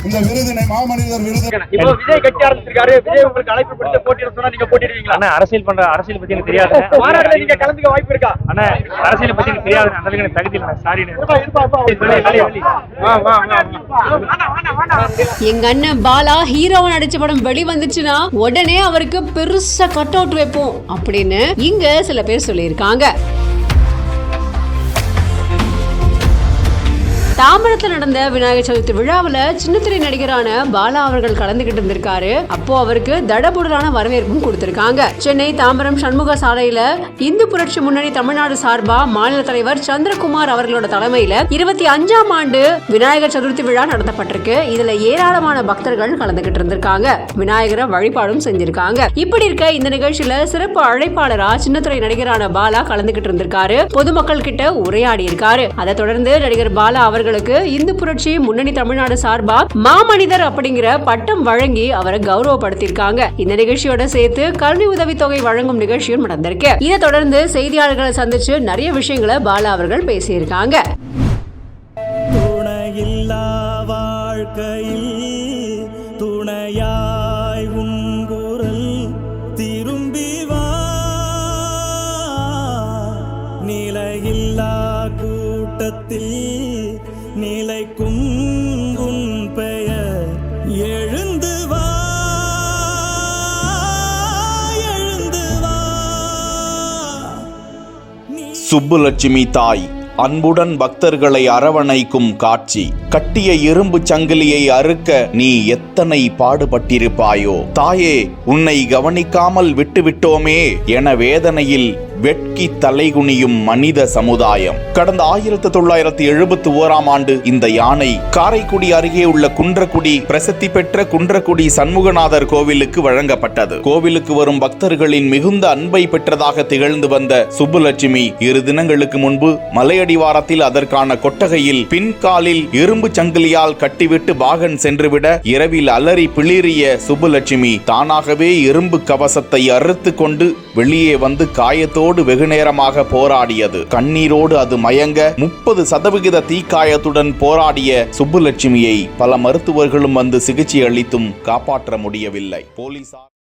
இந்த விருதினை மாமனிதர் விருது இப்போ விஜய் கட்சி ஆரம்பிச்சிருக்காரு. விஜய் உங்களுக்கு அழைப்பு கொடுத்து போட்டியிட சொன்னா நீங்க போட்டிடுவீங்களா? அண்ணா அரசியல் பத்தி எனக்கு தெரியாது. மாநாடுல நீங்க கலந்துக்க வாய்ப்பு இருக்கா? அண்ணா அரசியல் பத்தி எனக்கு தெரியாது. அந்த அளவுக்கு எனக்கு தகுதி இல்லை. சாரி. எங்க அண்ணன் பாலா ஹீரோவா நடிச்ச படம் வெளிவந்துச்சுன்னா உடனே அவருக்கு பெருசா கட் அவுட் வைப்போம் அப்படின்னு இங்க சில பேர் சொல்லியிருக்காங்க. தாம்பரத்தில் நடந்த விநாயகர் சதுர்த்தி விழாவில் சின்னத்திரை நடிகரான பாலா அவர்கள் கலந்துகிட்டு இருந்திருக்காரு. அப்போ அவருக்கு தடபுடலான வரவேற்பும் கொடுத்திருக்காங்க. சென்னை தாம்பரம் சண்முக சாலையில இந்து புரட்சி முன்னணி தமிழ்நாடு சார்பா மாநில தலைவர் சந்திரகுமார் அவர்களோட தலைமையில 25ஆம் ஆண்டு விநாயகர் சதுர்த்தி விழா நடத்தப்பட்டிருக்கு. இதுல ஏராளமான பக்தர்கள் கலந்துகிட்டு இருந்திருக்காங்க. விநாயகரை வழிபாடும் செஞ்சிருக்காங்க. இப்படி இருக்க இந்த நிகழ்ச்சியில சிறப்பு அழைப்பாளரா சின்னத்திரை நடிகரான பாலா கலந்துகிட்டு இருந்திருக்காரு. பொதுமக்கள் கிட்ட உரையாடி இருக்காரு. அதை தொடர்ந்து நடிகர் பாலா அவர்களுக்கு இந்து புரட்சி முன்னணி தமிழ்நாடு சார்பா மாமனிதர் அப்படிங்கிற பட்டம் வழங்கி அவரை கௌரவப்படுத்தியிருக்காங்க. இந்த நிகழ்ச்சியோட சேர்த்து கல்வி உதவித்தொகை வழங்கும் நிகழ்ச்சியும் நடந்திருக்கு. இதை தொடர்ந்து செய்தியாளர்களை சந்திச்சு நிறைய விஷயங்களை பாலா அவர்கள் பேசியிருக்காங்க. துணையில்லா வாழ்க்கையில் துணையாய் உங்குரல் திரும்பி வா, நிலையில்லா கூட்டத்தில் நிலைக்கும் உன் பெயர் எழுந்து வா, எழுந்து வா. சுப்புலட்சுமி தாய் அன்புடன் பக்தர்களை அரவணைக்கும் காட்சி. கட்டிய இரும்பு சங்கிலியை அறுக்க நீ எத்தனை பாடுபட்டிருப்பாயோ. தாயே, உன்னை கவனிக்காமல் விட்டுவிட்டோமே என வேதனையில் வெட்கி தலைகுனியும் மனித சமுதாயம். கடந்த 1971ஆம் ஆண்டு இந்த யானை காரைக்குடி அருகே உள்ள குன்றக்குடி பிரசித்தி பெற்ற குன்றக்குடி சண்முகநாதர் கோவிலுக்கு வழங்கப்பட்டது. கோவிலுக்கு வரும் பக்தர்களின் மிகுந்த அன்பை பெற்றதாக திகழ்ந்து வந்த சுப்புலட்சுமி 2 தினங்களுக்கு முன்பு மலையடிவாரத்தில் அதற்கான கொட்டகையில் பின்காலில் இரும்பு சங்கிலியால் கட்டிவிட்டு பாகன் சென்றுவிட இரவில் அலறி பிளிறிய சுப்புலட்சுமி தானாகவே இரும்பு கவசத்தை அறுத்து கொண்டு வெளியே வந்து காயத்தோடு வெகுநேரமாக போராடியது. கண்ணீரோடு அது மயங்க 30% தீக்காயத்துடன் போராடிய சுப்புலட்சுமியை பல மருத்துவர்களும் வந்து சிகிச்சை அளித்தும் காப்பாற்ற முடியவில்லை. போலீசார்